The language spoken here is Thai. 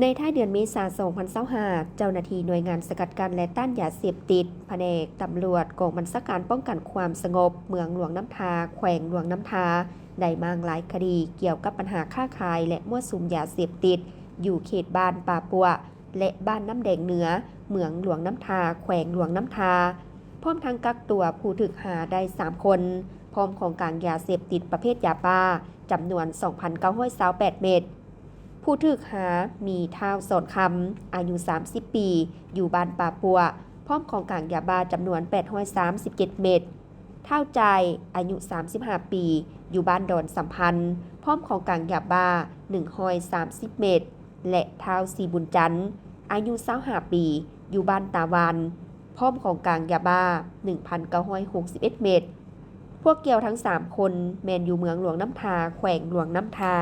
ในท้ายเดือนเมษายน 2025 เจ้าหน้าที่หน่วยงานสกัดกั้นและต้านยาเสพติดแผนกตำรวจกองบัญชาการป้องกันความสงบเมืองหลวงน้ำทาแขวงหลวงน้ำทาได้มางหลายคดีเกี่ยวกับปัญหาค้าขายและมั่วสุมยาเสพติดอยู่เขตบ้านป่าปัวและบ้านน้ำแดงเหนือเมืองหลวงน้ำทาแขวงหลวงน้ำทาพร้อมทั้งกักตัวผู้ถูกหาได้ 3 คนพร้อมของกลางยาเสพติดประเภทยาบ้าจำนวน 2,928 เม็ดผู้ถูกหามีเท้าสอนคำอายุ 30 ปี อยู่บ้านป่าปัวพร้อมของกลางยาบ้าจำนวน 837 เม็ดเท้าใจอายุ 35 ปี อยู่บ้านดอนสัมพันธ์พร้อมของกลางยาบ้า 130 เม็ดและเท้าสีบุญจันทร์อายุ 25 ปี อยู่บ้านตาวันพร้อมของกลางยาบ้า 1,961 เม็ดพวกเกี่ยวทั้ง 3 คนแมนอยู่เมืองหลวงน้ำทาแขวงหลวงน้ำทา